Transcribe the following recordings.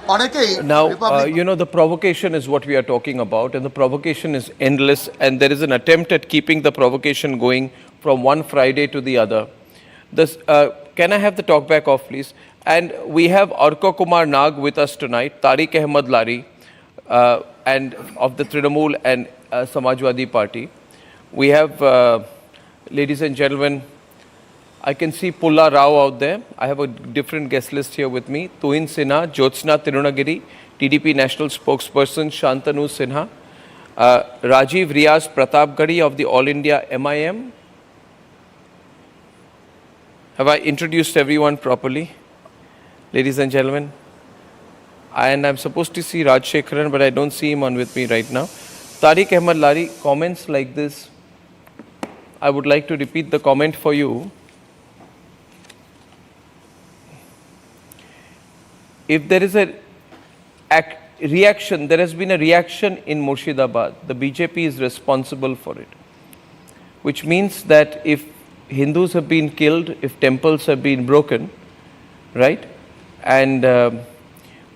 Now, the provocation is what we are talking about, and the provocation is endless, and there is an attempt at keeping the provocation going from one Friday to the other. Can I have the talk back off, please? And we have Arko Kumar Nag with us tonight, Tariq Ahmed Lari, and of the Trinamool and Samajwadi Party. We have, ladies and gentlemen, I can see Pulla Rao out there. I have a different guest list here with me. Tuhin Sinha, Jyotsna Tirunagiri, TDP National Spokesperson Shantanu Sinha, Rajiv Riaz Pratapgadi of the All India MIM. Have I introduced everyone properly? Ladies and gentlemen. And I'm supposed to see Raj Shekharan, but I don't see him on with me right now. Tariq Ahmed Lari, comments like this. I would like to repeat the comment for you. If there is a reaction, there has been a reaction in Murshidabad. The BJP is responsible for it. Which means that if Hindus have been killed, if temples have been broken, right? And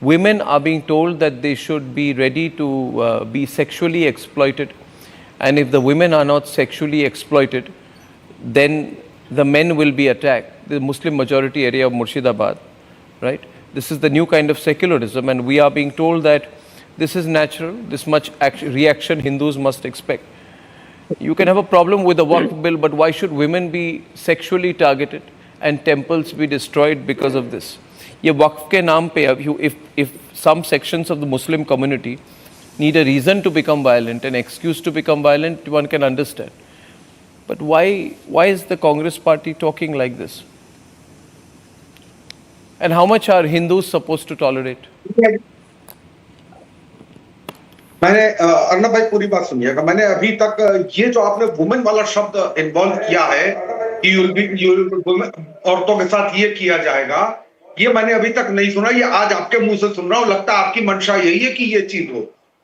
women are being told that they should be ready to be sexually exploited. And if the women are not sexually exploited, then the men will be attacked. The Muslim majority area of Murshidabad, right? This is the new kind of secularism, and we are being told that this is natural, this much reaction Hindus must expect. You can have a problem with the Waqf bill, but why should women be sexually targeted and temples be destroyed because of this? Ye Waqf ke naam pe, if some sections of the Muslim community need a reason to become violent, an excuse to become violent, one can understand. But why is the Congress party talking like this? And how much are Hindus supposed to tolerate? मैंने अर्नब भाई पूरी बात सुनिएगा। मैंने अभी तक ये जो आपने वुमेन वाला शब्द इन्वॉल्व किया है कि औरतों के साथ ये किया जाएगा, ये मैंने अभी तक नहीं सुना। ये आज आपके मुंह से सुन रहा हूँ। लगता है आपकी मंशा यही है कि ये चीज हो।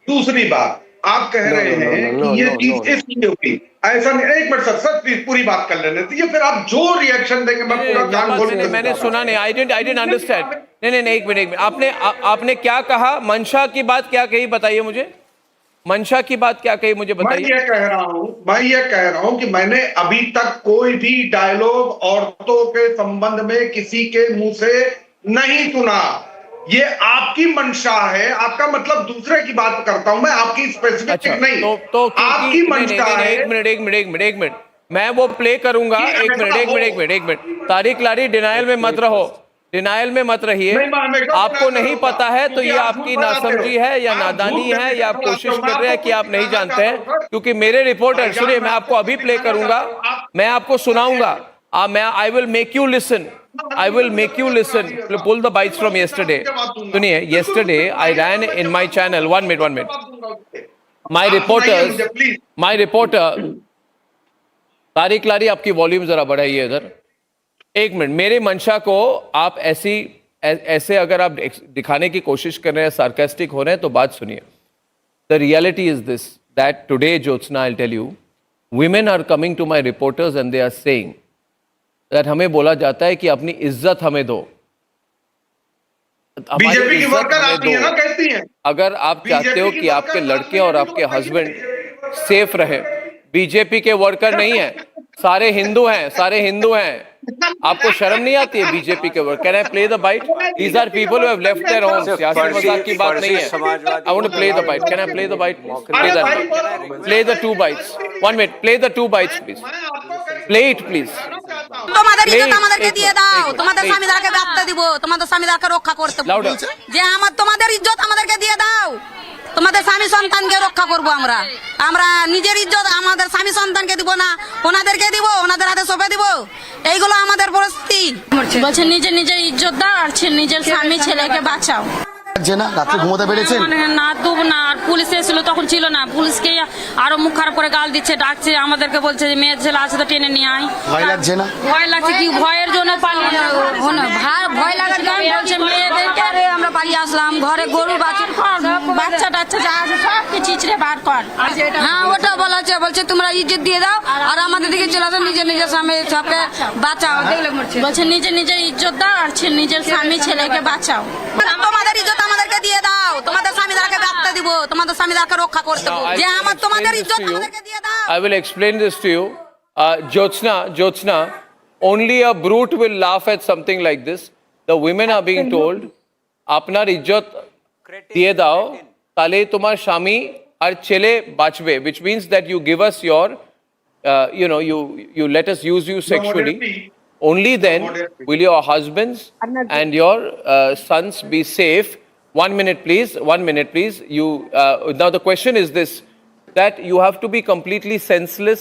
दूसरी बात, आप कह रहे हैं कि ये चीज इसलिए हुई, ऐसा नहीं। एक मिनट सर प्लीज पूरी बात कर लेने दीजिए, फिर आप जो रिएक्शन देंगे मैं पूरा कान खोल के मैंने सुना नहीं। I didn't understand. नहीं एक मिनट आपने क्या कहा? मंशा की बात क्या कही, बताइए मुझे। मंशा की बात क्या कही, मुझे बताइए। मैं ये कह रहा हूं कि मैंने अभी तक कोई भी डायलॉग औरतों के संबंध में किसी के मुंह से नहीं सुना। ये आपकी मंशा है, आपका मतलब दूसरे की बात करता हूं मैं, आपकी स्पेसिफिक नहीं। तो आपकी मंशा है। एक मिनट मैं वो प्ले करूंगा। एक मिनट तारिक लारी, डिनायल में मत रहो, डिनायल में मत रहिए। आपको नहीं पता है तो ये आपकी नासमझी है या नादानी है, या आप कोशिश कर रहे हैं कि आप नहीं जानते हैं। क्योंकि मेरे रिपोर्टर, सुनिए, मैं आपको अभी प्ले करूंगा, मैं आपको सुनाऊंगा। I will make you listen. Pull the bites from yesterday. सुनिए, yesterday I ran in my channel. One minute. My reporter, Tariq लारी, आपकी वॉल्यूम जरा बढ़ाइए इधर। एक मिनट, मेरे मंशा को आप ऐसे अगर आप दिखाने की कोशिश कर रहे हैं, सार्कास्टिक हो रहे हैं, तो बात सुनिए। The reality is this, that today, Jyotsna, I tell you, women are coming to my reporters and they are saying that हमें बोला जाता है कि अपनी इज्जत हमें दो। बीजेपी की वर्कर आती है ना, कहती हैं। अगर आप चाहते हो कि आपके लड़के और आपके हस्बैंड सेफ रहे, बीजेपी के वर्कर नहीं है, सारे हिंदू हैं। आपको शर्म नहीं आती है बीजेपी के worker? Can I play the bite? These are people who have left their home. सियासी मजाक की बात नहीं है। I want to play the bite. Can I play the bite? Play the 2 bites। 1 minute, play the 2 bites please। Play it please। তোমাদের ইজ্জত আমাদেরকে দিয়ে দাও, তোমাদের স্বামীদেরকে বাঁচতে দিব, তোমাদের স্বামীদেরকে রক্ষা করতে বলবো। যে তোমাদের ইজ্জত আমাদেরকে দিয়ে দাও, তোমাদের স্বামী সন্তানকে রক্ষা করব। আমরা নিজের ইজ্জত আমাদের স্বামী সন্তানকে দিব না, ওনাদেরকে দিব, ওনাদের হাতে সঁপে দিব। এইগুলো আমাদের পরিস্থিতি। বলছে নিজের ইজ্জত দাও আর নিজের স্বামী ছেলেকে বাঁচাও। না রাতে ঘুমোতে পেরেছেন না, আর পুলিশ এসেছিল, তখন ছিল না। পুলিশকে আরো মুখ খারাপ করে গাল দিচ্ছে, ডাকছে, আমাদেরকে বলছে যে মেয়ের ছেলে আছে তো টেনে নিয়ে আয়। ভয় লাগছে না? ভয় লাগছে, কি ভয়ের জন্য পালিয়ে ভয় লাগার কারণে বলছে মেয়েদেরকে আমরা পালিয়ে আসলাম। ঘরে গরু বাচ্চা টাচ্চা যা আছে সব কিছু চিচড়ে বার কর। হ্যাঁ, ওটা বলছে তোমরা ইজ্জত দিয়ে দাও আর আমাদের দিকে চলে আসো, নিজের স্বামী সবকে বাঁচাও। বলছে নিজের ইজ্জত দাও আর নিজের স্বামী ছেলেকে বাঁচাও। তোমাদের ইজ্জত আমাদেরকে দিয়ে দাও, তোমাদের স্বামীদেরকে বাঁচতে দিব, তোমাদের স্বামীদেরকে রক্ষা করতে Now, দেবো, I যে will আমার explain তোমাদের this ইজ্জত to you. আমাদেরকে দিয়ে দাও। I will explain this to you. Jyotsna, only a brute will laugh at something like this. The women are being told, আপনার ইজ্জত দিয়ে দাও, তাহলে তোমার স্বামী আর ছেলে বাঁচবে, which means that you give us your, you let us use you sexually. Only then will your husbands and your sons be safe. 1 minute, please. 1 minute, please. Now the question is this, that you have to be completely senseless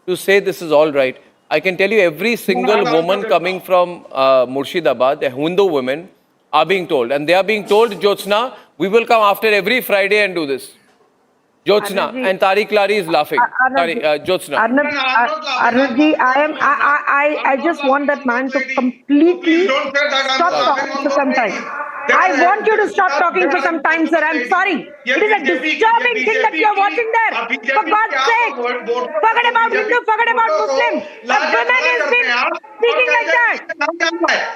to say this is all right. I can tell you every single woman coming from Murshidabad, the Hindu women, are being told. And they are being told, Jyotsna, we will come after every Friday and do this. Jyotsna, and Tariq Lari is laughing. Jyotsna. Arnabji, I just want that man to completely stop talking for some time. I want you to stop talking for some time, sir. I'm sorry. It is a disturbing thing that you are watching there. For God's sake, forget about Hindu, forget about Muslim. A woman is being speaking like that.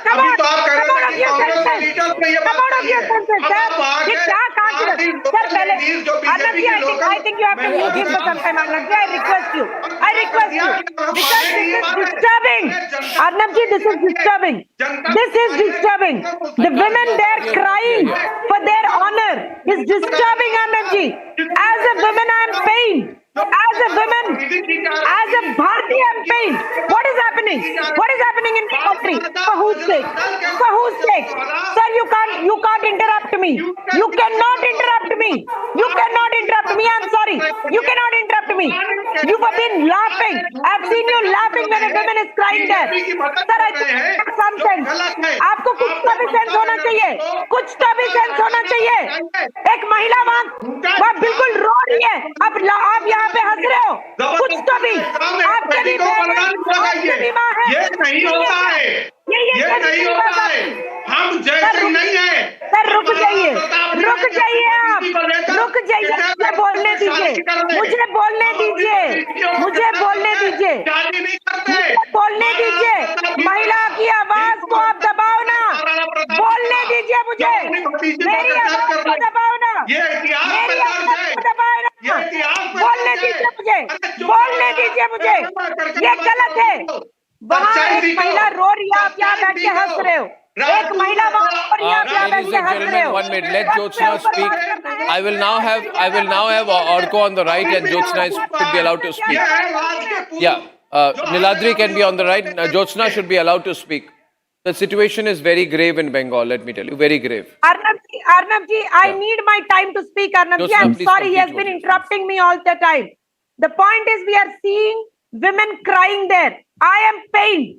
Come on, come out of your senses. Come out of your senses, sir. ये क्या कहा कि sir पहले Arnabji, I think you have to mute him for some time. Arnabji, I request you because this is disturbing. Arnabji, this is disturbing. This is disturbing. The women there crying for their honor is disturbing, Arnabji. As a woman, I am pained. As a woman, as a Bharati, I am pained. What is happening? What is happening in the country? For whose sake? For whose sake? Sir, you can't interrupt me. You cannot interrupt me. You cannot interrupt me. I'm sorry. You cannot interrupt me. You have been laughing. I've seen you laughing when a woman is crying there. Sir, I think some sense. आपको कुछ तो भी sense होना चाहिए. कुछ तो भी sense होना चाहिए. एक महिला वहाँ बिल्कुल रो रही है. आप यहाँ पे हंस रहे हो. कुछ तो भी. आपके भी आपके भी माँ है. ये नहीं होता है. ये नहीं होता है. हम जैसे नहीं है. सर रुक जाइए आप. रुक जाइए. मुझे बोलने दीजिए. मुझे बोलने दीजिए. महिला की आवाज को आप दबाओ ना. बोलने दीजिए मुझे. मेरी आवाज को दबाओ ना. मेरी आवाज को दबाओ ना. बोलने दीजिए मुझे. ये गलत है. वहाँ एक महिला रो रही है, आप यहाँ बैठ के हंस रहे हो. एक महिला वहाँ रो रही है, आप यहाँ बैठ Ladies के and हंस रहे gentlemen, हो. 1 minute. Let Jyotsna speak. I will now have Orko on the right and Jyotsna should be allowed to speak. Yeah, Niladri can be on the right. Jyotsna should be allowed to speak. The situation is very grave in Bengal. Let me tell you, very grave. Arnabji, I need my time to speak. Arnabji, Jyotsna, I'm please sorry. He has complete been what you interrupting me all the time. The point is, we are seeing women crying there. I am pained.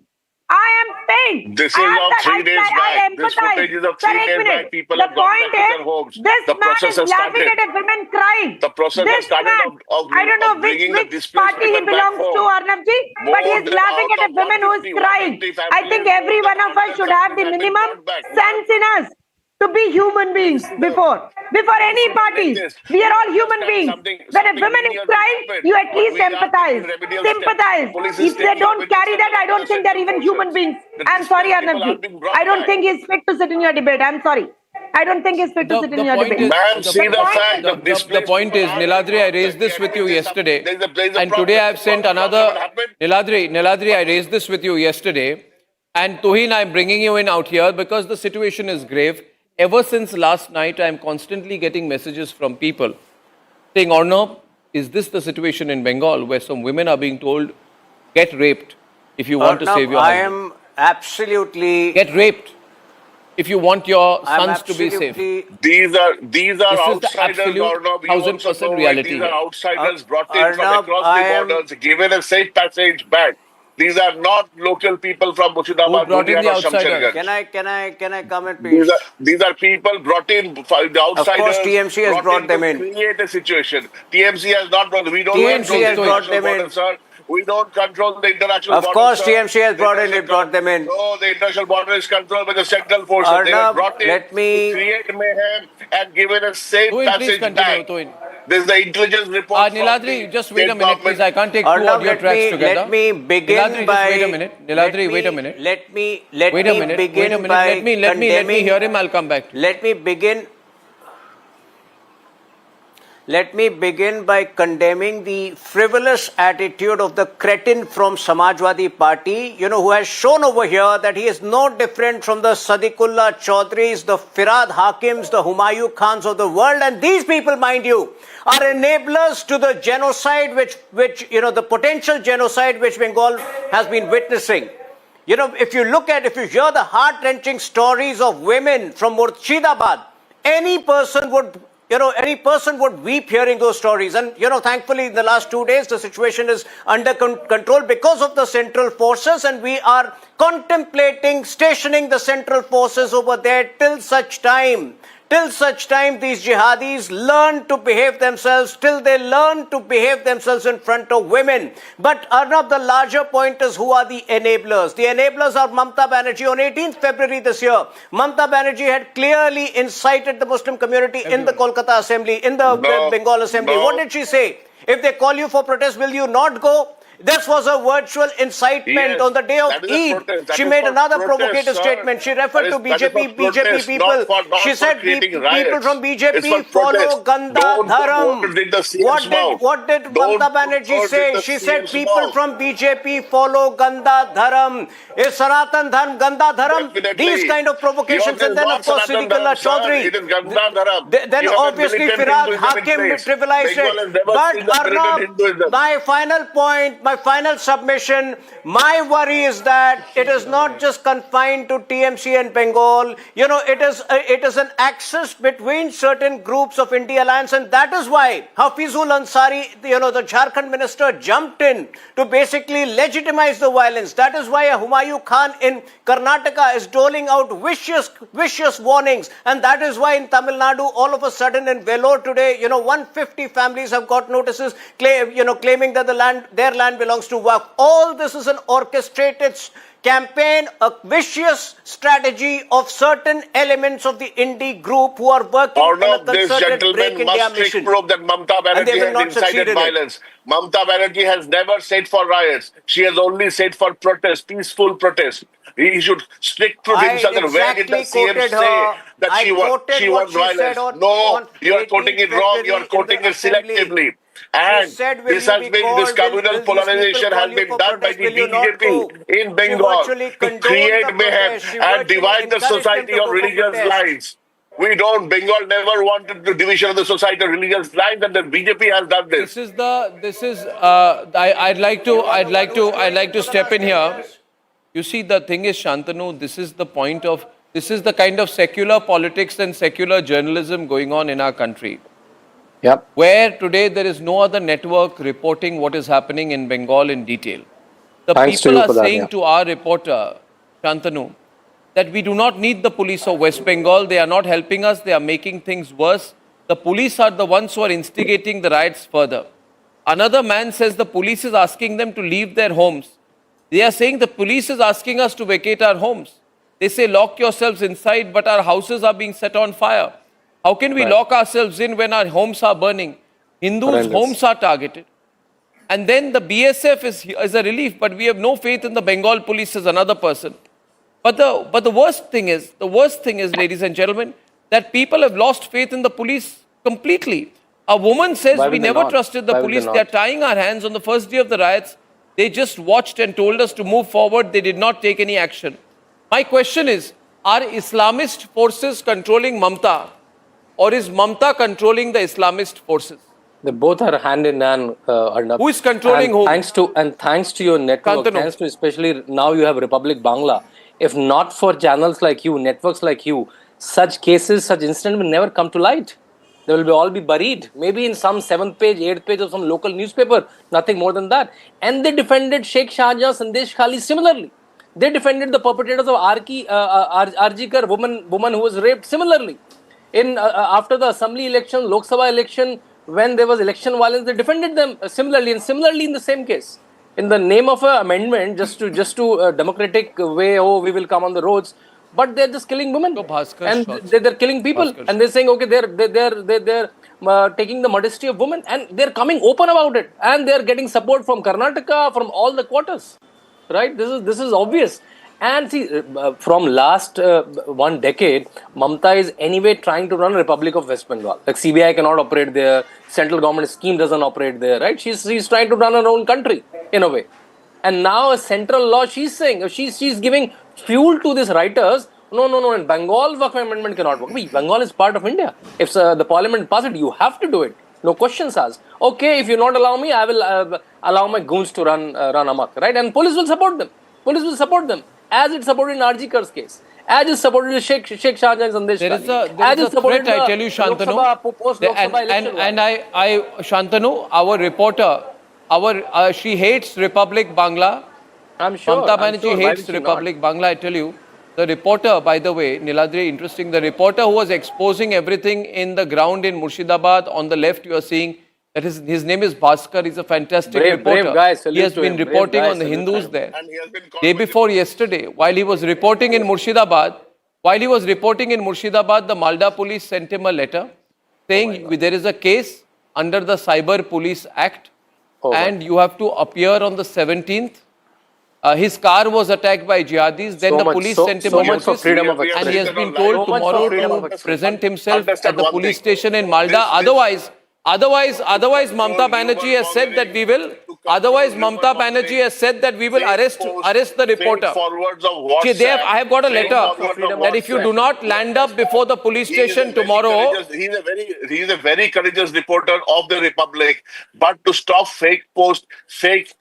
This is of 3 days back. This footage is of 3 days back. People have gone back to their homes. This The man process is has laughing started. at a women crying. The process has This started man, I don't know bringing the which displaced party he people back belongs to, home. Arnabji, but More he is than laughing out at a of woman who is 150, crying. 150 I think families, every one of us should have the have been minimum brought back. sense in us to be human beings before any parties. We are all human beings. When a woman is crying, you at least sympathize. If they don't carry that, I don't think they're even human beings. I'm sorry, Arnabji. I don't think he's fit to sit in your debate. I'm sorry. I don't think he's fit to sit in your debate. Man, see the fact of The point is, Niladri, I raised this with you yesterday, and today I have sent another. Niladri, I raised this with you yesterday, and Tuhin, I'm bringing you in out here because the situation is grave. Ever since last night, I am constantly getting messages from people saying, Arnab, is this the situation in Bengal where some women are being told, get raped if you want to save your I husband? am absolutely. Get raped if you want your sons to be safe. These are This is the outsiders, absolute Arnab. You also 1000% know reality these are here. outsiders brought in from Arnab, across I the am- borders, given a safe passage back. These are not local people from Murshidabad, Who brought in Duniya the or outsiders? Shamsherganj. Can I comment, please? These are people brought in, the outsiders. TMC has brought them to in. Create a situation. TMC has not brought. We don't TMC control has the brought international them in. border, sir. We don't control the international Of border. course, sir. TMC has The brought international brought them in. No, the international border is controlled by the central forces. They were Arnab, brought in let me- to create mayhem and given a safe Tuhin, please passage continue, back. Tuhin. This is the intelligence report. from Niladri, the just wait a state minute, please. I government. can't take two Arnab, audio tracks together. let me begin Niladri, by. just wait a minute. Niladri, wait a minute. Let me Wait a minute. begin Wait a minute. by Let me condemning. hear him. I'll come back to you. Let me begin Let me begin by condemning the frivolous attitude of the cretin from Samajwadi Party, who has shown over here that he is no different from the Sadiqullah Chaudhrys, the Firad Hakims, the Humayun Khans of the world. And these people, mind you, are enablers to the genocide which the potential genocide which Bengal has been witnessing. If you hear the heart-wrenching stories of women from Murshidabad, any person would weep hearing those stories. And, thankfully, in the last 2 days, the situation is under control because of the central forces, and we are contemplating stationing the central forces over there till such time these jihadis learn to behave themselves, till they learn to behave themselves in front of women. But Arnab, the larger point is, who are the enablers? The enablers are Mamata Banerjee. On 18th February this year, Mamata Banerjee had clearly incited the Muslim community in the Kolkata Assembly, in the Bengal Assembly. What did she say? If they call you for protest, will you not go? This was a virtual incitement on the day of Eid. She made another provocative statement. She referred to BJP people. She said people from BJP follow Ganda Dharam. What did Mamata Banerjee say? She said people from BJP follow Ganda Dharam. Is Sanatan Dharm Ganda Dharam? These kind of provocations. And then of course Sadiqullah Chaudhry. Then obviously Firad Hakim trivialized it. But Arnab, my final point, my final submission, my worry is that it is not just confined to TMC and Bengal. It is an axis between certain groups of India Alliance, and that is why Hafizul Ansari, the Jharkhand minister, jumped in to basically legitimize the violence. That is why Humayun Khan in Karnataka is doling out vicious warnings, and that is why in Tamil Nadu, all of a sudden in Vellore today, 150 families have got notices claiming that their land belongs to Waqf. All this is an orchestrated campaign, a vicious strategy of certain elements of the indie group who are working in a concerted break India mission. Prove that Mamata Banerjee has incited violence. Mamata Banerjee has never said for riots. She has only said for protest, peaceful protest. He should stick to himself. Where did the CM say that she wants violence? No, you are quoting it wrong. You are quoting it selectively. And this communal polarization has been done by the BJP in Bengal to create mayhem and divide the society on religious lines. Bengal never wanted the division of the society on religious lines, and the BJP has done this. I'd like to step in here. You see, the thing is, Shantanu, this is the kind of secular politics and secular journalism going on in our country. Yep. Where today there is no other network reporting what is happening in Bengal in detail. The Thanks people to you are for that, saying to our reporter, Shantanu, that we do not need the police of West Bengal. They are not helping us. They are making things worse. The police are the ones who are instigating the riots further. Another man says the police is asking them to leave their homes. They are saying the police is asking us to vacate our homes. They say lock yourselves inside, but our houses are being set on fire. How can we lock ourselves in when our homes are burning? Hindus' homes are targeted. And then the BSF is a relief, but we have no faith in the Bengal police as another person. But the worst thing is, ladies and gentlemen, that people have lost faith in the police completely. A woman says we never trusted the police. They are tying our hands on the first day of the riots. They just watched and told us to move forward. They did not take any action. My question is, are Islamist forces controlling Mamata? Or is Mamata controlling the Islamist forces? They both are hand in hand, Arnab. Who is controlling whom? Thanks to your network, thanks to especially now you have Republic Bangla. If not for channels like you, networks like you, such cases, such incidents will never come to light. They will all be buried. Maybe in some 7th page, 8th page of some local newspaper. Nothing more than that. And they defended Sheikh Shahjahan Sandesh Khali similarly. They defended the perpetrators of Arjikar, woman who was raped similarly. After the assembly election, Lok Sabha election, when there was election violence, they defended them similarly, and similarly in the same case. In the name of an amendment, just to a democratic way, we will come on the roads, but they're just killing women, and they're killing people, and they're saying, okay, they're taking the modesty of women, and they're coming open about it, and they're getting support from Karnataka, from all the quarters, right? This is obvious. And see, from last 1 decade, Mamata is anyway trying to run a Republic of West Bengal. Like CBI cannot operate there, central government scheme doesn't operate there, right? She's trying to run her own country in a way. And now a central law, she's saying, she's giving fuel to these writers. No, and Bengal Waqf amendment cannot work. Bengal is part of India. If the parliament passes it, you have to do it. No questions asked. Okay, if you not allow me, I will allow my goons to run amok, right? And police will support them. Police will support them. As it supported in RG Kar's case. As it supported in Sheikh Shahjahan and Sandesh. There is a threat, I tell you, Shantanu. And I, Shantanu, our reporter, she hates Republic Bangla. I'm sure. Mamata Banerjee hates Republic Bangla, I tell you. The reporter, by the way, Niladri, interesting, the reporter who was exposing everything in the ground in Murshidabad, on the left you are seeing, that his name is Bhaskar, he's a fantastic reporter. Brave guy, he has been reporting on the Hindus there. Day before yesterday, while he was reporting in Murshidabad, the Malda police sent him a letter saying there is a case under the Cyber Police Act and you have to appear on the 17th. His car was attacked by jihadis. Then the police sent him a notice, and he has been told tomorrow to present himself at the police station in Malda. Otherwise, Mamata Banerjee has said that we will. Otherwise, Mamata Banerjee has said that we will arrest the reporter. I have got a letter that if you do not land up before the police station tomorrow, he's a very courageous reporter of the Republic. But to stop fake posts, fake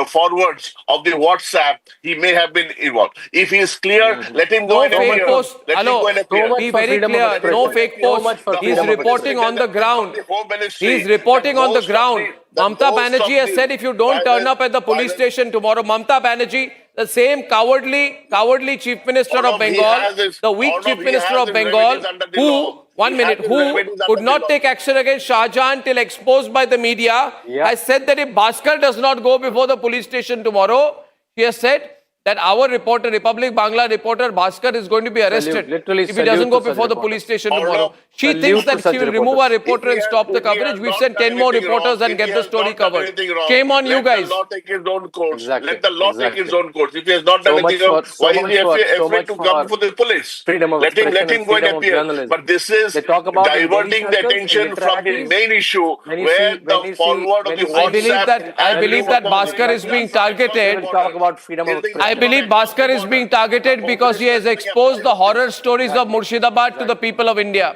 forwards of the WhatsApp, he may have been involved. If he is clear, let him go and appear. Be very clear. No fake post. He's reporting on the ground. He's reporting on the ground. Mamata Banerjee has said if you don't turn up at the police station tomorrow, Mamata Banerjee, the same cowardly Chief Minister of Bengal, the weak Chief Minister of Bengal, who could not take action against Shahjahan till exposed by the media, has said that if Bhaskar does not go before the police station tomorrow, he has said that our reporter, Republic Bangla reporter Bhaskar, is going to be arrested if he doesn't go before the police station tomorrow. She thinks that she will remove our reporter and stop the coverage. We've sent 10 more reporters and get the story covered. Shame on you guys. Let the law take its own course. Let the law take its own course. If he has not done anything wrong, why is he afraid to come before the police? Let him go and appear. But this is diverting the attention from the main issue where the forward of the WhatsApp. I believe that Bhaskar is being targeted. I believe Bhaskar is being targeted because he has exposed the horror stories of Murshidabad to the people of India.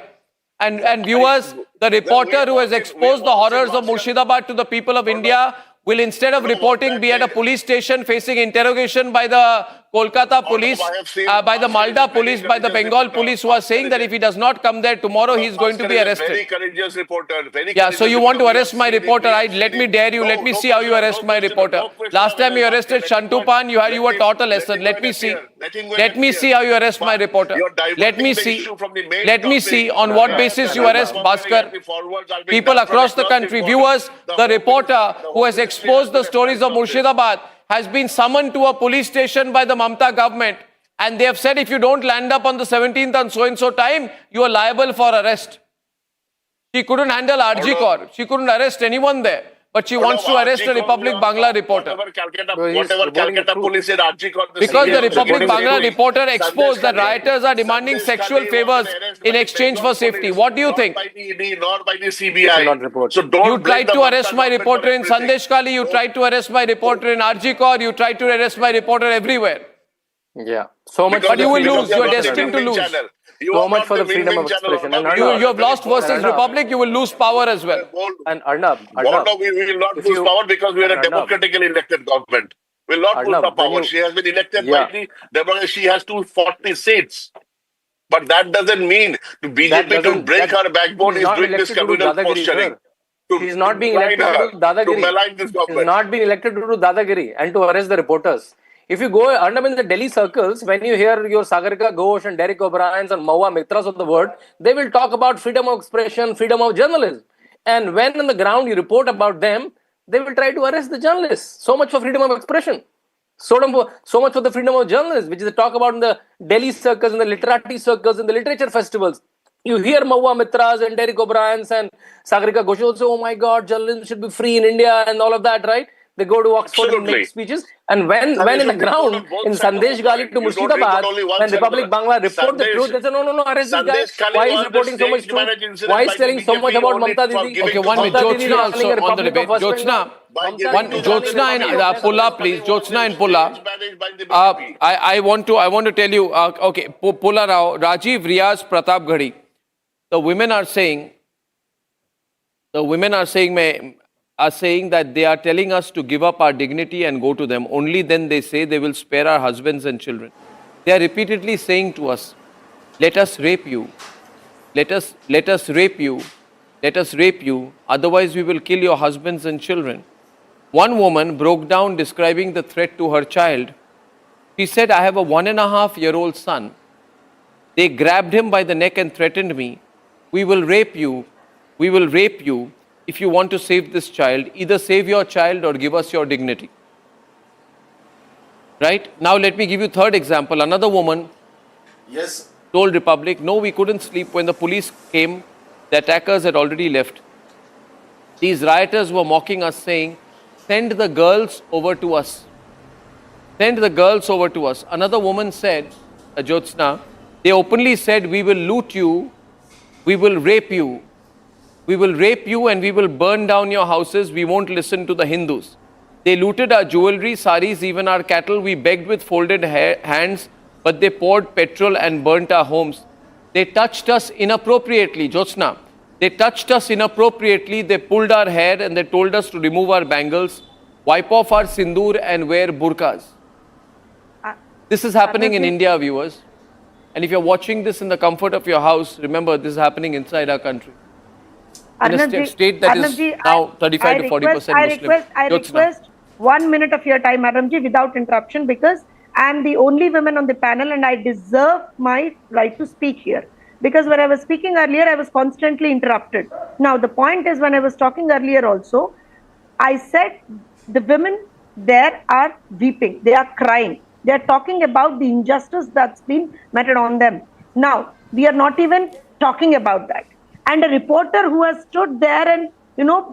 And viewers, the reporter who has exposed the horrors of Murshidabad to the people of India will, instead of reporting, be at a police station facing interrogation by the Kolkata police, by the Malda police, by the Bengal police, who are saying that if he does not come there tomorrow, he is going to be arrested. Very courageous reporter. So you want to arrest my reporter? Let me dare you. Let me see how you arrest my reporter. Last time you arrested Shantupan, you were taught a lesson. Let me see. Let me see how you arrest my reporter. Let me see. Let me see on what basis you arrest Bhaskar. People across the country, viewers, the reporter who has exposed the stories of Murshidabad has been summoned to a police station by the Mamata government, and they have said if you don't land up on the 17th on so-and-so time, you are liable for arrest. She couldn't handle RG Kaur. She couldn't arrest anyone there. But she wants to arrest a Republic Bangla reporter. Whatever Calcutta police said, RG Kaur. Because the Republic Bangla reporter exposed that rioters are demanding sexual favors in exchange for safety. What do you think? Not by the ED, not by the CBI. So you tried to arrest my reporter in Sandesh Kali, you tried to arrest my reporter in RG Kaur, you tried to arrest my reporter everywhere. Yeah. So much. But you will lose. You are destined to lose. So much for the freedom of expression. And you have lost versus Republic, you will lose power as well. And Arnab, we will not lose power because we are a democratically elected government. We will not lose our power. She has been elected by the democracy. She has 240 seats. But that doesn't mean to BJP to break her backbone is doing this communal posturing. She's not being elected to do Dadagiri. To malign this government. She's not being elected to do Dadagiri and to arrest the reporters. If you go, Arnab, in the Delhi circles, when you hear your Sagarika Ghosh and Derek O'Brien's and Mahua Mitras of the world, they will talk about freedom of expression, freedom of journalism. And when on the ground you report about them, they will try to arrest the journalists. So much for freedom of expression. So much for the freedom of journalism, which is the talk about in the Delhi circles, in the literati circles, in the literature festivals. You hear Mahua Mitras and Derek O'Brien's and Sagarika Ghosh say, oh my God, journalism should be free in India and all of that, right? They go to Oxford and make Absolutely. speeches. And when Sir, you in the should report on ground, both in sides of the Sandesh Gali coin. to You don't report Murshidabad, only one when side of the Republic coin. Bangla report the Sandesh, truth, they say, no, arrest this guy. Sandesh Kali Why is was the reporting so much staged truth? marriage incident Why is by the telling so much BJP about only Mamata for Didi? giving Okay, to one minute. Mamata Mamata Didi Jyotsna is running also a on the Republic debate. of West Jyotsna, Bengal. by Mamata giving one, Didi to is running Jyotsna a and Republic of West Pulla, Bengal. please. Jyotsna and staged Pulla. marriage by the BJP. I want to tell you, okay, Pulla Rao, Rajiv, Riaz, Pratap Ghadi. The women are saying, that they are telling us to give up our dignity and go to them. Only then they say they will spare our husbands and children. They are repeatedly saying to us, let us rape you. Let us rape you. Let us rape you. Otherwise we will kill your husbands and children. One woman broke down describing the threat to her child. She said, I have a 1.5-year-old son. They grabbed him by the neck and threatened me. We will rape you. We will rape you. If you want to save this child, either save your child or give us your dignity. Right? Now let me give you third example. Another woman told Republic, no, we couldn't sleep. When the police came, the attackers had already left. These rioters were mocking us, saying, send the girls over to us. Send the girls over to us. Another woman said, Jyotsna, they openly said, we will loot you, we will rape you. We will rape you and we will burn down your houses. We won't listen to the Hindus. They looted our jewelry, saris, even our cattle. We begged with folded hands, but they poured petrol and burnt our homes. They touched us inappropriately, Jyotsna. They touched us inappropriately. They pulled our hair and they told us to remove our bangles, wipe off our sindoor and wear burqas. This is happening in India, viewers. And if you're watching this in the comfort of your house, remember this is happening inside our country. In a state that is now 35 to 40% Muslim. I request 1 minute of your time, Arnab, without interruption, because I am the only woman on the panel and I deserve my right to speak here. Because when I was speaking earlier, I was constantly interrupted. Now, the point is, when I was talking earlier also, I said the women there are weeping, they are crying. They are talking about the injustice that's been meted on them. Now, we are not even talking about that. And a reporter who has stood there and,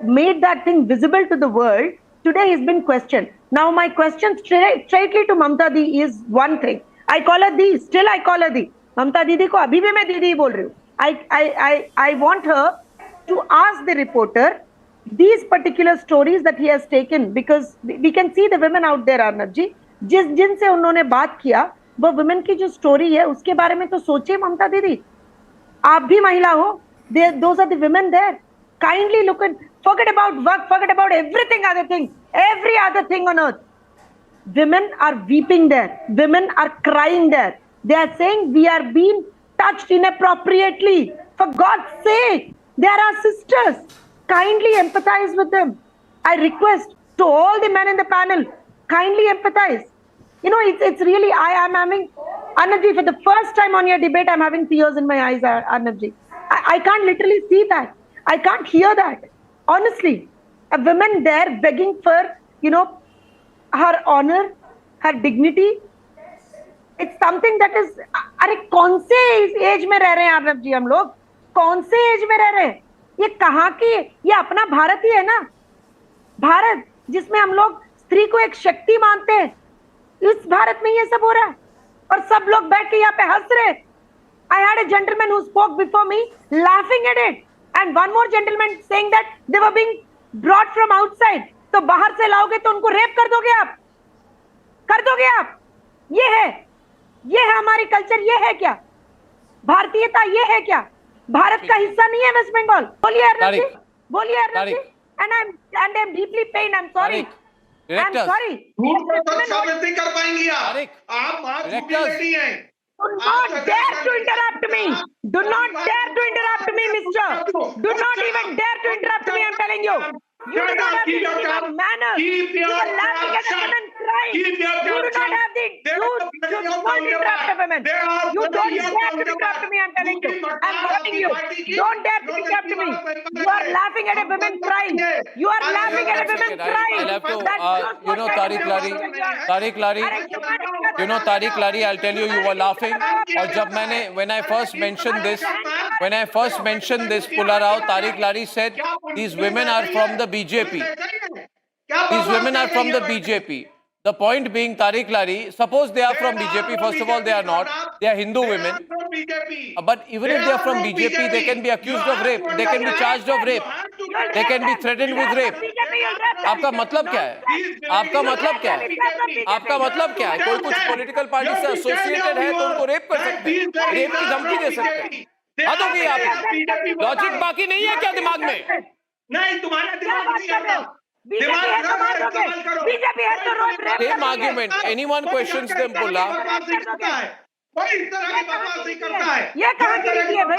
made that thing visible to the world, today has been questioned. Now, my question straightly to Mamata Didi is one thing. I call her Didi, still I call her Didi. Mamata Didi ko abhi bhi main Didi bol rahi hu. I want her to ask the reporter these particular stories that he has taken, because we can see the women out there, Arnab ji, जिनसे उन्होंने बात किया, वो women की जो story है, उसके बारे में तो सोचिए ममता दीदी. आप भी महिला हो. Those are the women there. Kindly look and forget about work, forget about every other thing on earth. Women are weeping there. Women are crying there. They are saying we are being touched inappropriately. For God's sake, they are our sisters. Kindly empathize with them. I request to all the men in the panel, kindly empathize. It's really, I am having, Arnab, for the first time on your debate, I'm having tears in my eyes, Arnab. I can't literally see that. I can't hear that. Honestly, a woman there begging for, her honor, her dignity. It's something that is, अरे कौन से as में रह रहे हैं आर्नब जी हम लोग? कौन से एज में रह रहे हैं? ये कहाँ की? ये अपना भारत ही है ना? भारत जिसमें हम लोग स्त्री को एक शक्ति मानते हैं. इस भारत में ये सब हो रहा है और सब लोग बैठ के यहाँ पे हंस रहे. I had a gentleman who spoke before me laughing at it, and one more gentleman saying that they were being brought from outside. तो बाहर से लाओगे तो उनको रेप कर दोगे आप? कर दोगे आप? ये है हमारी कल्चर. ये है क्या भारतीयता? ये है क्या भारत का हिस्सा नहीं है वेस्ट बंगाल? बोलिए अर्नब जी, बोलिए अर्नब जी. And I'm deeply pained. I'm sorry. I'm sorry. साबित नहीं कर पाएंगी आप झूठी लेडी हैं. Do not dare to interrupt me. Do not dare to interrupt me, mister. Do not even dare to interrupt me, I'm telling you. You do not have the manners. You are laughing at the women crying. You do not have the... You should not interrupt the women. You don't dare to interrupt me, I'm telling you. I'm warning you. Don't dare to interrupt me. You are laughing at a woman crying. You are laughing at a woman crying. I'll have to, Tariq Lari, I'll tell you were laughing. और जब when I first mentioned this, Pulla Rao, Tariq Lari said, these women are from the BJP. These women are from the BJP. The point being, Tariq Lari, suppose they are from BJP. First of all, they are not. They are Hindu women. But even if they are from BJP, they can be accused of rape. They can be charged of rape. They can be threatened with rape. आपका मतलब क्या है? आपका मतलब क्या है? आपका मतलब क्या है? कोई कुछ पॉलिटिकल पार्टी से एसोसिएटेड है तो उनको रेप कर सकते हैं, रेप की धमकी दे सकते हैं। हद हो गई आपकी। लॉजिक बाकी नहीं है क्या दिमाग में? नहीं, तुम्हारा दिमाग नहीं है। Same argument. Anyone questions them, Pulla? कोई इस तरह की बकवास नहीं करता है। ये कहाँ की नीति है भाई?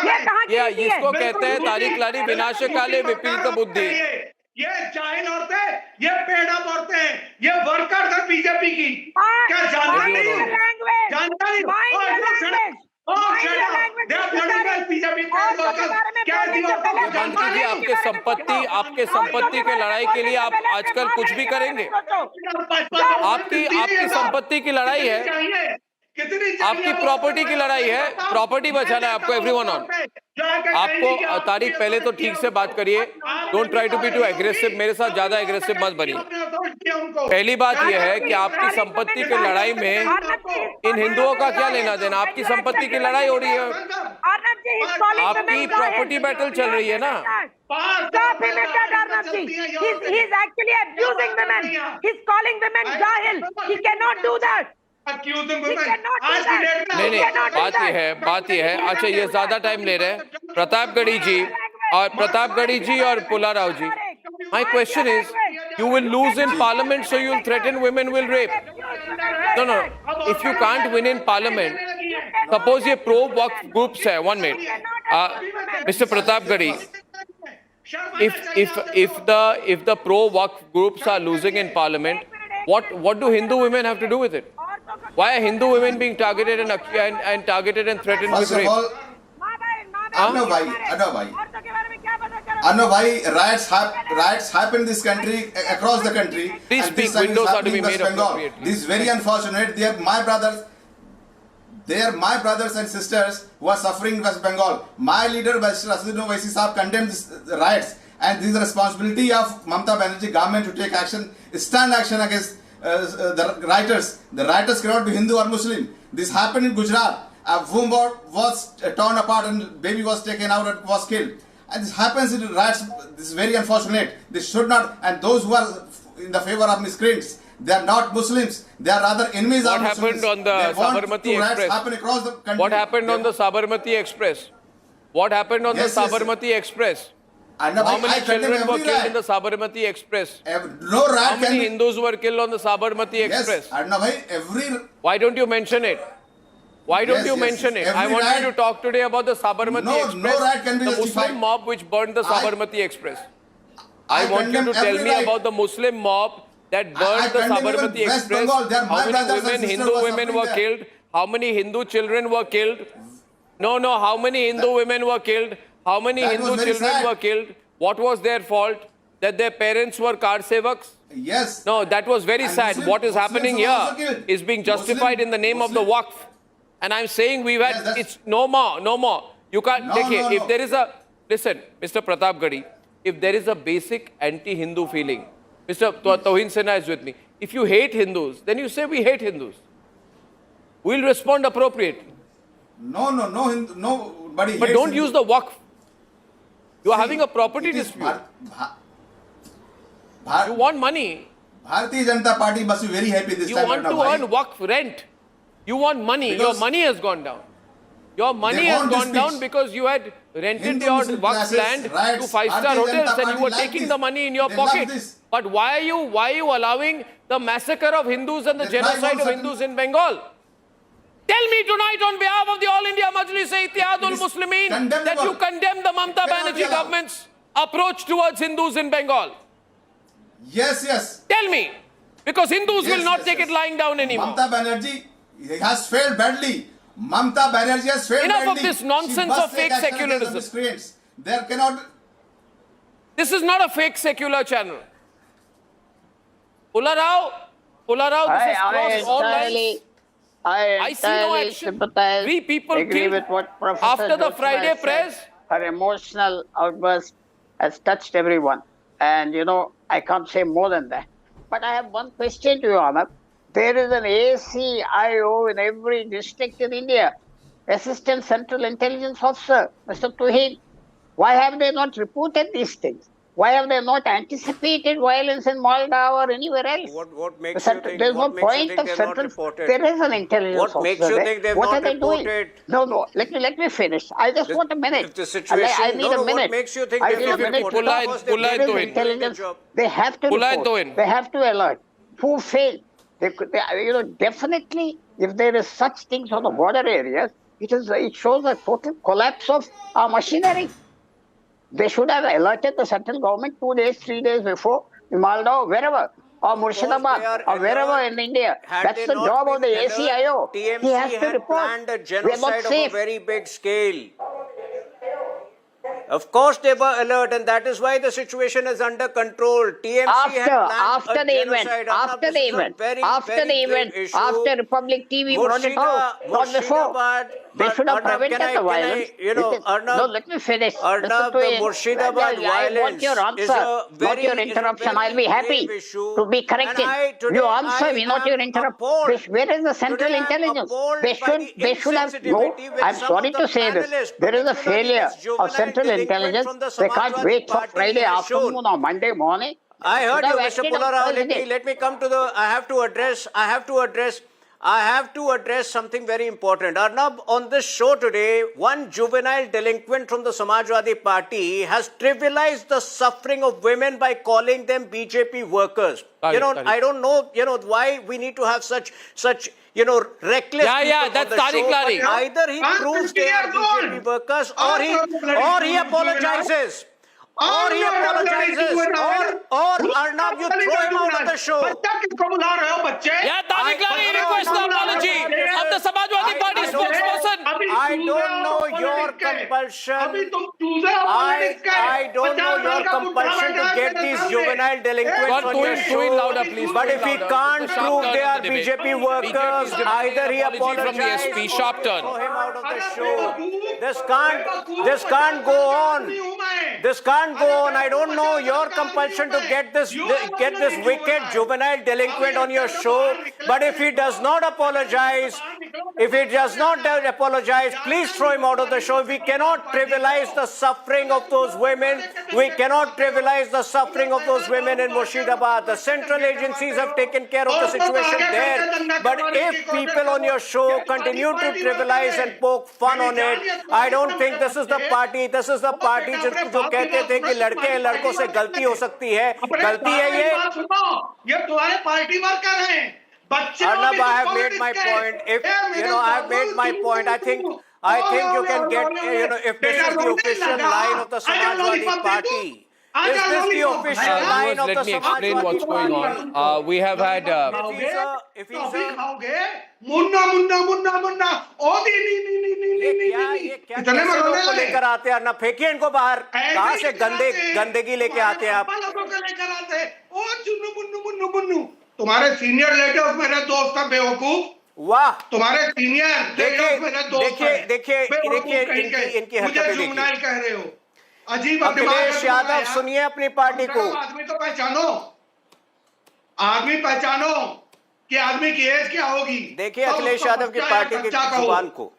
ये कहाँ की नीति है? इसको कहते हैं तारिक लारी विनाशकाले विपरीत बुद्धि। ये जाहिल औरतें, ये पेड़ अप औरतें हैं, ये वर्कर्स हैं बीजेपी की। क्या जानकारी नहीं है? जानकारी आपके संपत्ति के लड़ाई के लिए आप आजकल कुछ भी करेंगे। आपकी संपत्ति की लड़ाई है, आपकी प्रॉपर्टी की लड़ाई है, प्रॉपर्टी बचाना है आपको। एवरीवन ऑन आपको तारीख पहले तो ठीक से बात करिए, don't try to be too aggressive, मेरे साथ ज्यादा एग्रेसिव मत बनिए। पहली बात यह है कि आपकी संपत्ति की लड़ाई में इन हिंदुओं का क्या लेना देना? आपकी संपत्ति की लड़ाई हो रही है, आपकी प्रॉपर्टी बैटल चल रही है ना। Stop him, Arnab ji. He's actually abusing women. He's calling women jahil. He cannot do that. नहीं, बात ये है। अच्छा, ये ज्यादा टाइम ले रहे हैं प्रतापगढ़ी जी और पुलाराव जी। My question is, you will lose in parliament, so you will threaten women will rape. No. If you can't win in parliament, suppose ये pro-Waqf groups है, 1 minute, Mr. Pratapgarhi, if the pro-Waqf groups are losing in parliament, what do Hindu women have to do with it? Why are Hindu women being targeted and targeted and threatened with rape? Arnab bhai, riots happen in this country, across the country. Please speak. Windows are to be made appropriately. This is very unfortunate. They are my brothers and sisters who are suffering in West Bengal. My leader, Mr. Asudin Owaisi Saab, condemned these riots, and this is the responsibility of Mamata Banerjee government to take action, stand action against the rioters. The rioters cannot be Hindu or Muslim. This happened in Gujarat. A womb was torn apart and baby was taken out and was killed. And this happens in riots. This is very unfortunate. This should not. And those who are in the favor of miscreants, they are not Muslims. They are rather enemies of Muslims. What happened on the Sabarmati Express? Happen across the country. What happened on the Sabarmati Express? What happened on the Sabarmati Express? How many children were killed in the Sabarmati Express? No riot. How many Hindus were killed on the Sabarmati Express? Arnab bhai, Why don't you mention it? Why don't you mention it? I want you to talk today about the Sabarmati Express, no riot can be the justified. Muslim mob which burned the Sabarmati Express. I want you to tell me about the Muslim mob that burned the Sabarmati Express. How many women, Hindu women were killed? How many Hindu children were killed? No, how many Hindu women were killed? How many Hindu children were killed? What was their fault? That their parents were car sevaks? Yes. No, that was very sad. What is happening here is being justified in the name of the Waqf. And I'm saying we've had, it's no more. You can't take it. If there is a, listen, Mr. Pratapgarhi, if there is a basic anti-Hindu feeling, Mr. Tauhin Sinha is with me. If you hate Hindus, then you say we hate Hindus. We'll respond appropriately. Nobody. But don't use the Waqf. You are having a property dispute. You want money. Bharatiya Janata Party must be very happy this time. You want to earn Waqf rent. You want money. Your money has gone down. Your money has gone down because you had rented your Waqf land to 5-star hotels and you were taking the money in your pocket. But why are you allowing the massacre of Hindus and the genocide of Hindus in Bengal? Tell me tonight on behalf of the All India Majlis-e-Ittihadul Muslimin that you condemn the Mamata Banerjee government's approach towards Hindus in Bengal. Yes. Tell me. Because Hindus will not take it lying down anymore. Mamata Banerjee has failed badly. Mamata Banerjee has failed badly. Enough of this nonsense of fake secularism. There cannot... This is not a fake secular channel. Pularao, this has crossed all lines. I see no action. 3 people killed after the Friday press. Her emotional outburst has touched everyone. And, I can't say more than that. But I have one question to you, Arnab. There is an ACIO in every district in India, Assistant Central Intelligence Officer, Mr. Tuheen. Why have they not reported these things? Why have they not anticipated violence in Malda or anywhere else? What makes you think? There's What no makes you point think of they're not central. reported? There is an intelligence What makes officer you there. think they've What not are they doing? reported? No. Let me finish. I just want a minute. If the situation, I need a minute. What makes you think I they've need a not minute. reported? Pulai- Because they've Pulai been to doing it. the Intelligence. job. They have to Pulai report. to it. They have to alert. Who failed? Definitely, if there is such things on the border areas, it shows a total collapse of our machinery. They should have alerted the central government 2 days, 3 days before in Malda or wherever, or Murshidabad, or wherever in India. That's the job of the ACIO. He has TMC to had report. planned a We are not genocide of a safe. very big scale. Of course, they were alert, and that is why the situation is under control. TMC had planned After a the event, genocide. after the event, after Republic TV brought it out, not before. They should have prevented the violence. Arnab, No, let me finish. Arnab, the Murshidabad I want your your answer, not your interruption. I'll be happy to be corrected. You answer me, not your interruption. Where is the central intelligence? They should have. No, I'm sorry to say this. There is a failure of central intelligence. They can't wait for Friday afternoon or Monday morning. I heard you, Should Mr. have acted Pulara. on Thursday. Let me come to the. I have to address something very important. Arnab, on this show today, one juvenile delinquent from the Samajwadi Party has trivialized the suffering of women by calling them BJP workers. I don't know, why we need to have such reckless Yeah, people that's on the Tariq show, Lari. but either he proves they are BJP workers or he apologizes. Or he apologizes, or Arnab, you throw him out of the show. Yeah, Tariq Lari requests the apology of the Samajwadi Party spokesperson. I don't know your compulsion. I don't know your compulsion to get these juvenile delinquents on your show. Louder, please. But if he can't prove they are BJP workers, either he apologizes from the SP. Sharp turn. or throw him out of the show. This can't go on. This can't go on. I don't know your compulsion to get this wicked juvenile delinquent on your show. But if he does not apologize, please throw him out of the show. We cannot trivialize the suffering of those women. We cannot trivialize the suffering of those women in Murshidabad. The central agencies have taken care of the situation there. But if people on your show continue to trivialize and poke fun on it, I don't think this is the party. This is the party जो कहते थे कि लड़के लड़कों से गलती हो सकती है. गलती है ये तुम्हारे पार्टी वर्कर हैं. Arnab, I have made my point. I have made my point. I think you can get, if this is the official line of the Samajwadi Party. Is this the official line of the Let me explain what's Samajwadi going Party? on. We have had... If he's a Munna ये क्या कैसे लोग को लेकर आते हैं? अर्नब, फेंकिए इनको बाहर. कहाँ से गंदगी लेके आते हैं आप? लेकर आते हैं. ओ मुन्नू तुम्हारे सीनियर लीडर्स मेरे दोस्त हैं बेवकूफ. वाह, तुम्हारे सीनियर लीडर्स मेरे दोस्त हैं. देखिए इनकी हरकतें देखिए. कह रहे हो. अजीब अखिलेश यादव, सुनिए अपनी पार्टी को. आदमी पहचानो कि आदमी की एज क्या होगी. देखिए अखिलेश यादव की पार्टी की जुबान को.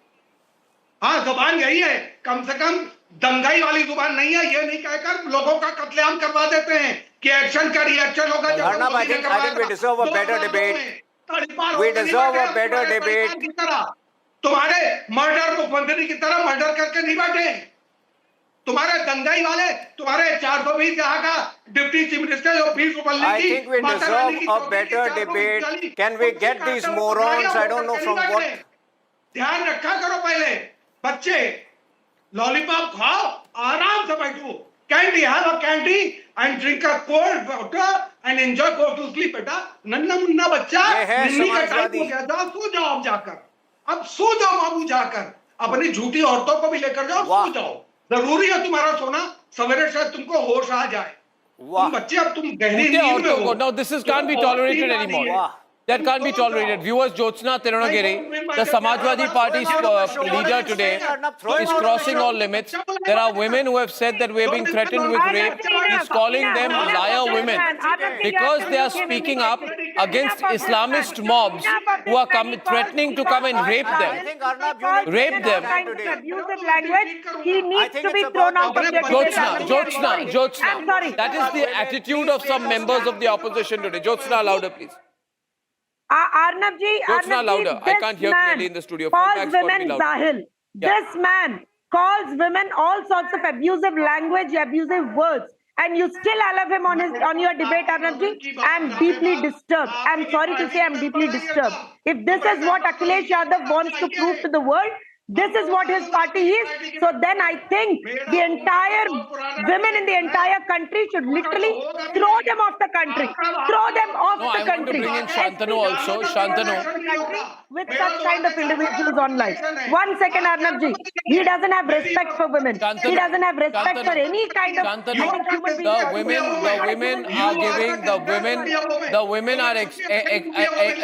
हाँ, जुबान यही है. कम से कम दंगाई वाली जुबान नहीं है. ये नहीं कहकर लोगों का कत्लेआम करवा देते हैं कि एक्शन का रिएक्शन होगा. Arnab, I think we deserve a better debate. We deserve a better debate. तुम्हारे मर्डर मुख्यमंत्री की तरह मर्डर करके नहीं बैठे. तुम्हारे दंगाई वाले, तुम्हारे 420 यहाँ का डिप्टी चीफ मिनिस्टर जो 20 रुपये. I think we deserve a better debate. Can we get these morons? I don't know from what. ध्यान रखा करो. पहले बच्चे लॉलीपॉप खाओ, आराम से बैठो. Candy, have a candy and drink a cold water and enjoy, go to sleep. बेटा नन्ना मुन्ना बच्चा, निन्नी का टाइम हो गया. जाओ सो जाओ अब जाकर. अब सो जाओ बाबू जाकर. अपनी झूठी औरतों को भी लेकर जाओ, सो जाओ. जरूरी है तुम्हारा सोना. सवेरे शायद तुमको होश आ जाए. तुम बच्चे अब तुम गहरी नींद में हो. Now this can't be tolerated anymore. That can't be tolerated. Viewers, Jyotsna Tirunagiri, the Samajwadi Party's leader today, is crossing all limits. There are women who have said that we are being threatened with rape. He's calling them liar women because they are speaking up against Islamist mobs who are threatening to come and rape them. I think Arnab, you need Rape them. Abusive language. He needs to be thrown out of the debate. Jyotsna, I'm sorry. that is the attitude of some members of the opposition today. Jyotsna, louder, please. Arnab ji, Jyotsna, louder. I can't hear clearly in the studio. Phone Calls back's got to be women louder. Zahil. Yeah. This man calls women all sorts of abusive language, abusive words, and you still allow him on your debate, Arnab ji. I'm deeply disturbed. I'm sorry to say I'm deeply disturbed. If this is what Akhilesh Yadav wants to prove to the world, this is what his party is. So then I think the entire women in the entire country should literally throw them off the country. Throw them off No, the I want to country. bring in Shantanu also. Shantanu. With such kind of individuals online. 1 second, Arnab ji. He doesn't have respect for women. He doesn't have respect for any kind of Shantanu, human being.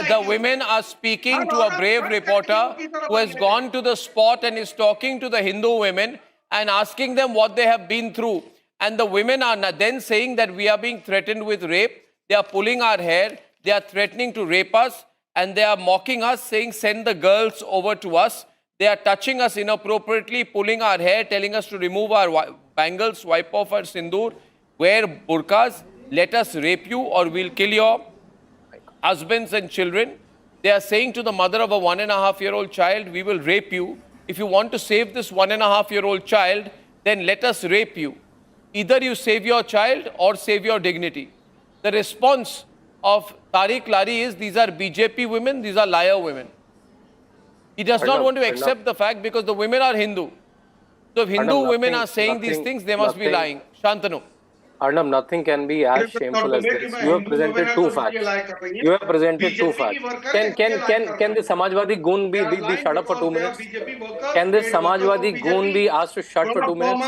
the women are speaking to a brave reporter who has gone to the spot and is talking to the Hindu women and asking them what they have been through. And the women are then saying that we are being threatened with rape. They are pulling our hair. They are threatening to rape us. And they are mocking us, saying, send the girls over to us. They are touching us inappropriately, pulling our hair, telling us to remove our bangles, wipe off our sindoor, wear burqas, let us rape you or we'll kill your husbands and children. They are saying to the mother of a 1.5-year-old child, we will rape you. If you want to save this 1.5-year-old child, then let us rape you. Either you save your child or save your dignity. The response of Tariq Lari is, these are BJP women, these are liar women. He does not want to accept the fact because the women are Hindu. So if Hindu women are saying these things, they must be lying. Shantanu. Arnab, nothing can be as shameful as this. You have presented two facts. You have presented two facts. Can the Samajwadi goon be shut up for 2 minutes? Can this Samajwadi goon be asked to shut for 2 minutes?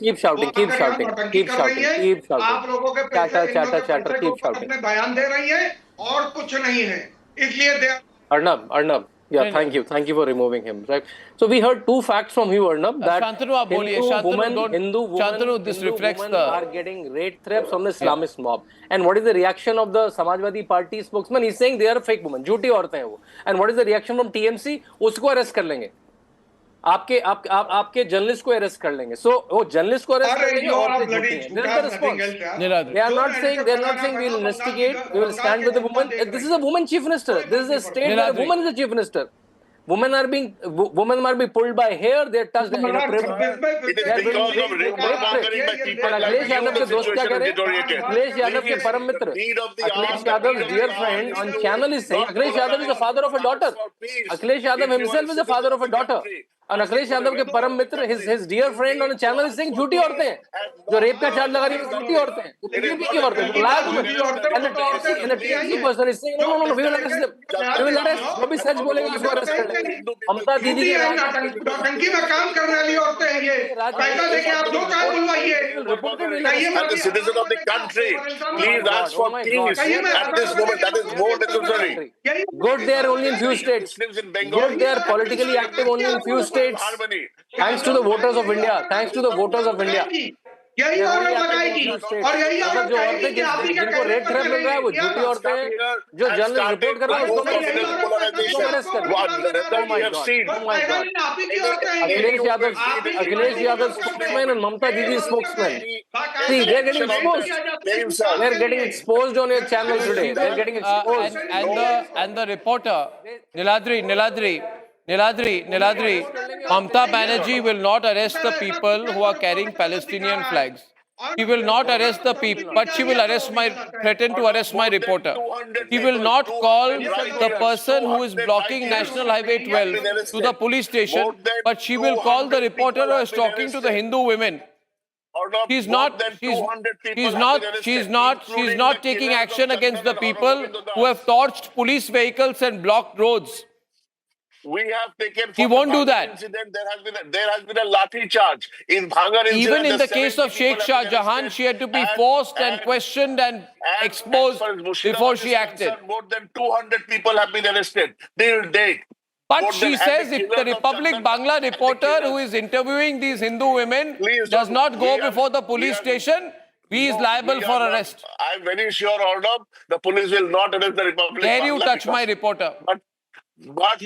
Keep shouting, keep shouting, keep shouting, keep shouting. Chatter, keep shouting. Arnab. Yeah, thank you for removing him. Right. So we heard two facts from you, Arnab, that Hindu women are getting rape threats from the Islamist mob. And what is the reaction of the Samajwadi Party spokesman? He's saying they are fake women, झूठी औरतें हैं वो. And what is the reaction from TMC? उसको arrest कर लेंगे. आपके journalist को arrest कर लेंगे. So वो जर्नलिस्ट को अरेस्ट कर लेंगे और this is the response. They are not saying we will investigate, we will stand with the woman. This is a woman chief minister. This is a state where a woman is a chief minister. Women are being pulled by hair. They are touched inappropriately. It is because of rumor mongering by people like you the situation deteriorated. Akhilesh Yadav के परम मित्र, Akhilesh Yadav's dear friend on channel is saying Akhilesh Yadav is the father of a daughter. Akhilesh Yadav himself is the father of a daughter. And Akhilesh Yadav के परम मित्र, his dear friend on the channel is saying झूठी औरतें हैं, जो rape का charge लगा रही है झूठी औरतें हैं, कितनी की औरतें हैं, and the TMC person is saying no, we will arrest them, we will arrest, जो भी सच बोलेगा उसको arrest कर लेंगे. ममता दीदी के टंकी में काम करने वाली औरतें हैं ये, पैसा देके आप जो चाहे बुलवाइए. And the citizens of the country, please ask for peace at this moment. That is more necessary. Good, they are only in few states. Good, they are politically active only in few states. Thanks to the voters of India. Thanks to the voters of India. यही औरत लगाएगी और यही औरत कहेगी कि आप ही का जिनको रेट थ्रेट मिल रहा है वो झूठी औरतें हैं, जो जर्नलिस्ट रिपोर्ट कर रहा है उसको अरेस्ट कर. Akhilesh Yadav spokesman and Mamata Didi spokesman. See, they are getting exposed. They are getting exposed on your channel today. They are getting exposed. And the reporter, Niladri, Mamata Banerjee will not arrest the people who are carrying Palestinian flags. She will not arrest the people, but she will threaten to arrest my reporter. She will not call the person who is blocking National Highway 12 to the police station, but she will call the reporter who is talking to the Hindu women. She's not taking action against the people who have torched police vehicles and blocked roads. We have taken. He won't do that. Incident, there has been a lathi charge in Bhangar incident. Even in the case of Sheikh Shah Jahan, she had to be forced and questioned and exposed before she acted. More than 200 people have been arrested till date. But she says if the Republic Bangla reporter who is interviewing these Hindu women does not go before the police station, He is liable for arrest. I'm very sure, Arnab, the police will not arrest the Republic. Dare you Bangla touch my because- reporter? But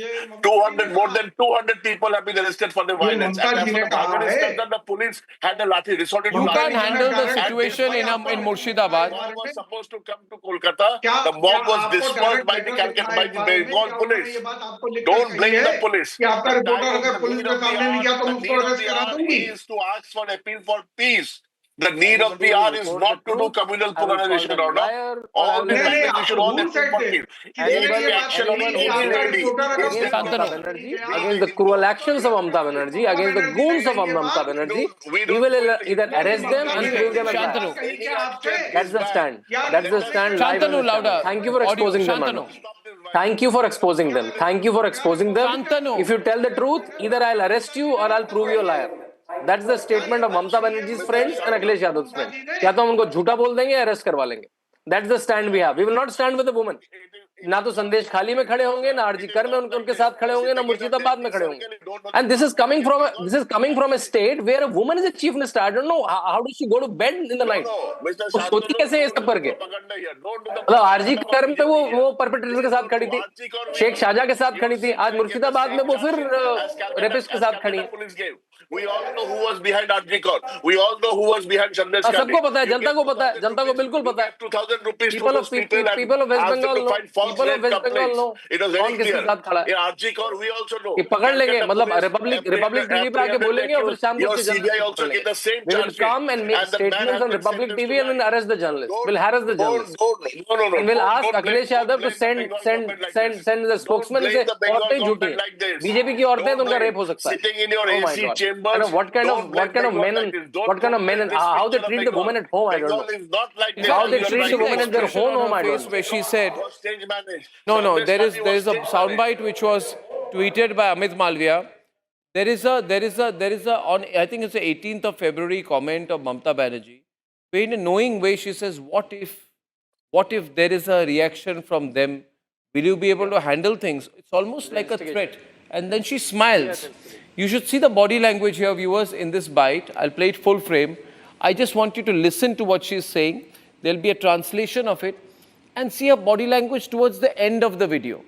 200, more than 200 people have been arrested for the violence. Mamata And as जी for ने the कहा violence है, concerned, the police had a lathi, resorted to You lathi. can't handle the And situation in Murshidabad. The mob was supposed to come to Kolkata. क्या The mob was आपको dispersed by the direct लिखना है इस बारे में, Bengal क्या police. उन्होंने ये बात आपको लिख Don't कर blame कही the है police. कि आपका The रिपोर्टर time अगर of पुलिस the के need of सामने the नहीं गया hour, तो the मैं उसको need of अरेस्ट the करा hour दूंगी. is to ask for appeal for peace. The need of the hour is not to do communal polarization or not. All the नहीं नहीं countries should आपको all who appeal said for this? peace. किसने Any ये बात action कही कि आपका immediately reporter अगर is पुलिस Shantanu. के Banerjee, सामने against the cruel actions of Mamata Banerjee, against the goons of Mamata Banerjee, we will either arrest them and Anyway, prove them as Shantanu. liars. any action That's is the bad. stand. That's the stand live on Shantanu, this channel. louder. Thank you for Audio. exposing them, Shantanu. Arnab. Thank you for exposing them. Thank you for exposing them. Shantanu. If you tell the truth, either I'll arrest you or I'll prove you a liar. That's the statement of Mamata Banerjee's friends and Akhilesh Yadav's friends. या तो हम उनको झूठा बोल देंगे या arrest करवा लेंगे. That's the stand we have. We will not stand with the woman. ना तो संदेश खाली में खड़े होंगे, ना आरजी कर में उनके साथ खड़े होंगे, ना मुर्शिदाबाद में खड़े होंगे. And this is coming from a state where a woman is a chief minister. I don't know how does she go to bed in the night. Mr. वो सोती कैसे है ये सब करके? Propaganda here. Don't do the मतलब RG कर में वो परपेट्रेटर के साथ खड़ी थी, शेख शाहजहां के साथ खड़ी थी, आज मुर्शिदाबाद में वो फिर रेपिस्ट के साथ खड़ी है. We all know who was behind Arjikor. We all know who was behind Sandesh Gandhi. सबको पता है, जनता को पता है, जनता को बिल्कुल पता है. 2,000 rupees to People those people and of West asked them Bengal to know. find false People of rape West Bengal complaints. know. It was कौन very किसके clear. साथ खड़ा है? In Arjikor, we also know. कि पकड़ लेंगे, Calcutta मतलब police Republic TV पे आके बोलेंगे और फिर शाम को your उसकी CBI also get the same We will charge sheet. come and make And the man statements has on been Republic sentenced TV to and then life. arrest the journalists. We'll harass the journalists. No. And we'll ask Don't blame- Akhilesh Yadav to don't blame the Bengal government like this. send the spokesman and say, Don't blame the Bengal औरतें झूठी government हैं. like this. BJP की औरतें हैं तो उनका Don't rape हो blame. सकता है. Sitting in your Oh my AC God. chambers. And what kind Don't of blame men Bengal like this. Don't men, blame this how they picture of treat the Bengal. women at home, I don't Bengal know. is not like this. How they You are treat the right. women at their Expression own on home, her I don't face know. where she said, Was stage managed. no, Sandesh there Gandhi is was a stage soundbite managed. which was tweeted by Amit Malviya. There is a on I think it's the 18th of February comment of Mamata Banerjee, where in a knowing way she says, what if there is a reaction from them? Will you be able to handle things? It's almost like a threat. And then she smiles. You should see the body language here, viewers, in this bite. I'll play it full frame. I just want you to listen to what she's saying. There'll be a translation of it. And see her body language towards the end of the video.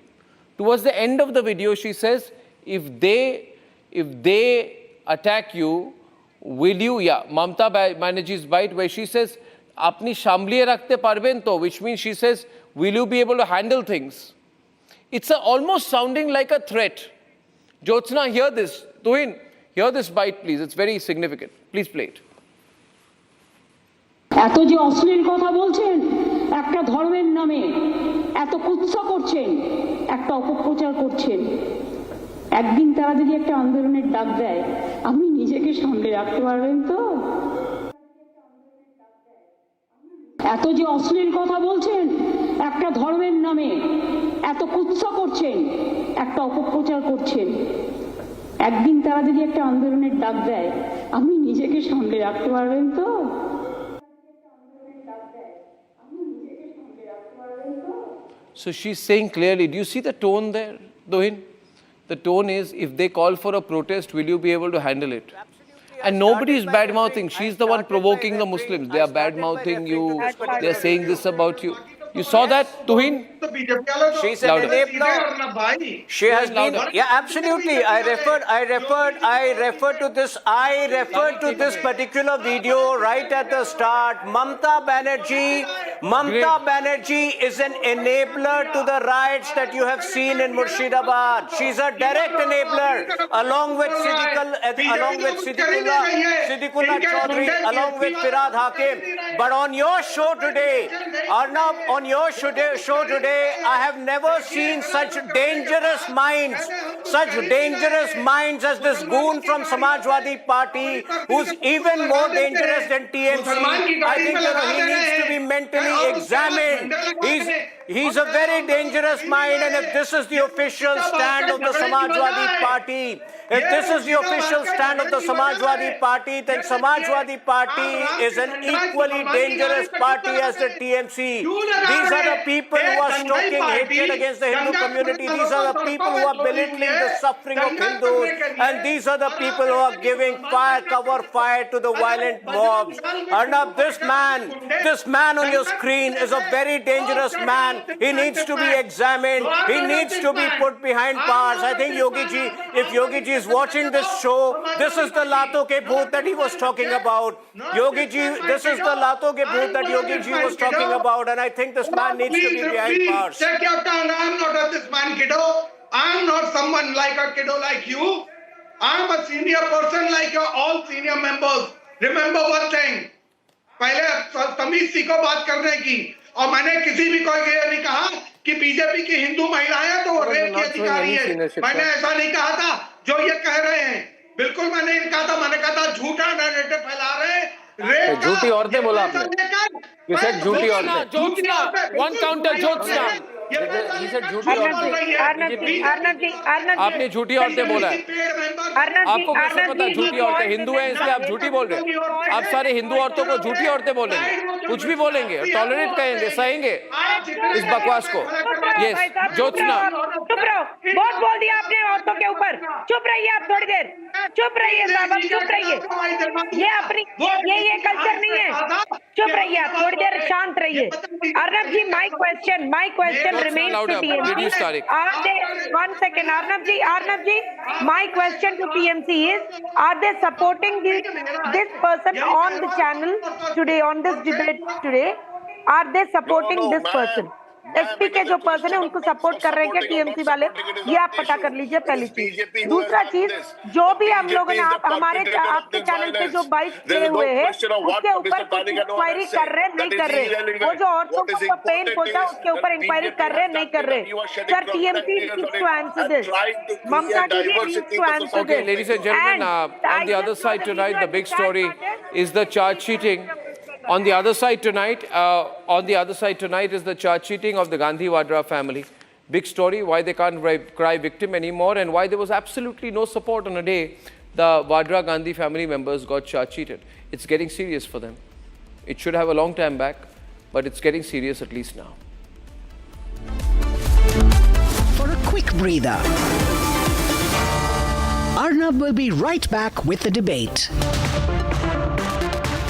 Towards the end of the video, she says, if they attack you, will you, Mamata Banerjee's bite, where she says, apni shambliye rakhte parben to, which means she says, will you be able to handle things? It's almost sounding like a threat. Jyotsna, hear this. Tuhin, hear this bite, please. It's very significant. Please play it. এত যে অশ্লীল কথা বলছেন একটা ধর্মের নামে, এত কুৎসা করছেন, একটা অপপ্রচার করছেন, একদিন তারা যদি একটা আন্দোলনের ডাক দেয় আপনি নিজেকে সামলে রাখতে পারবেন তো? এত যে অশ্লীল কথা বলছেন একটা ধর্মের নামে, এত কুৎসা করছেন, একটা অপপ্রচার করছেন, একদিন তারা যদি একটা আন্দোলনের ডাক দেয় আপনি নিজেকে সামলে রাখতে পারবেন তো? So she's saying clearly, do you see the tone there, Dohin? The tone is, if they call for a protest, will you be able to handle it? And nobody is bad-mouthing. She's the one provoking the Muslims. They are bad-mouthing you. They are saying this about you. You saw that, Tuhin? She's an enabler. She has been, yeah, absolutely. I referred to this particular video right at the start. Mamata Banerjee is an enabler to the riots that you have seen in Murshidabad. She's a direct enabler, along with Siddiqullah Chaudhry, along with Firad Hakim. But on your show today, Arnab, on your show today, I have never seen such dangerous minds as this goon from Samajwadi Party, who's even more dangerous than TMC. I think he needs to be mentally examined. He's a very dangerous mind, and if this is the official stand of the Samajwadi Party, if this is the official stand of the Samajwadi Party, then Samajwadi Party is an equally dangerous party as the TMC. These are the people who are stoking hatred against the Hindu community. These are the people who are belittling the suffering of Hindus, and these are the people who are giving cover fire to the violent mobs. Arnab, this man on your screen is a very dangerous man. He needs to be examined. He needs to be put behind bars. I think Yogi ji, if Yogi ji is watching this show, this is the Lato ke bhoot that he was talking about. Yogi ji, this is the Lato ke bhoot that Yogi ji was talking about, and I think this man needs to be behind bars. I'm not this man, kiddo. I'm not someone like a kiddo like you. I'm a senior person like your all senior members. Remember one thing. पहले तमीज सीखो बात करने की, और मैंने किसी भी कोई ये नहीं कहा कि बीजेपी की हिंदू महिलाएं हैं तो वो रेप की अधिकारी है। मैंने ऐसा नहीं कहा था जो ये कह रहे हैं। बिल्कुल मैंने नहीं कहा था। मैंने कहा था झूठा नैरेटिव फैला रहे हैं। झूठी औरतें बोला आपने। You said झूठी औरतें। Jyotsna, one counter Jyotsna. He said झूठी औरतें। आपने झूठी औरतें बोला है। आपको कैसे पता झूठी औरतें? हिंदू है इसलिए आप झूठी बोल रहे हैं। आप सारे हिंदू औरतों को झूठी औरतें बोलेंगे, कुछ भी बोलेंगे, टॉलरेट कहेंगे, सहेंगे इस बकवास को। यस, ज्योत्सना, चुप रहो। बहुत बोल दिया आपने औरतों के ऊपर। चुप रहिए आप थोड़ी देर। चुप रहिए साहब, आप चुप रहिए। ये अपनी ये कल्चर नहीं है। चुप रहिए आप थोड़ी देर, शांत रहिए। Arnab ji, my question remains to TMC. Are they, one second, Arnab ji, my question to TMC is, are they supporting this person on the channel today, on this debate today? Are they supporting this person? SP के जो person है उनको support कर रहे हैं क्या TMC वाले? ये आप पता कर लीजिए, पहली चीज। दूसरा चीज, जो भी हम लोगों ने हमारे आपके चैनल पे जो बाइट किए हुए हैं उसके ऊपर इंक्वायरी कर रहे नहीं कर रहे, वो जो औरतों को पेन पहुंचा उसके ऊपर इंक्वायरी कर रहे नहीं कर रहे। Sir, TMC needs to answer this. Mamata needs to answer this. Okay, ladies and gentlemen, on the other side tonight, the big story is the charge sheeting. On the other side tonight, is the charge sheeting of the Gandhi Vadra family. Big story, why they can't cry victim anymore, and why there was absolutely no support on a day the Vadra Gandhi family members got charge sheeted. It's getting serious for them. It should have a long time back, but it's getting serious at least now. For a quick breather, Arnab will be right back with the debate.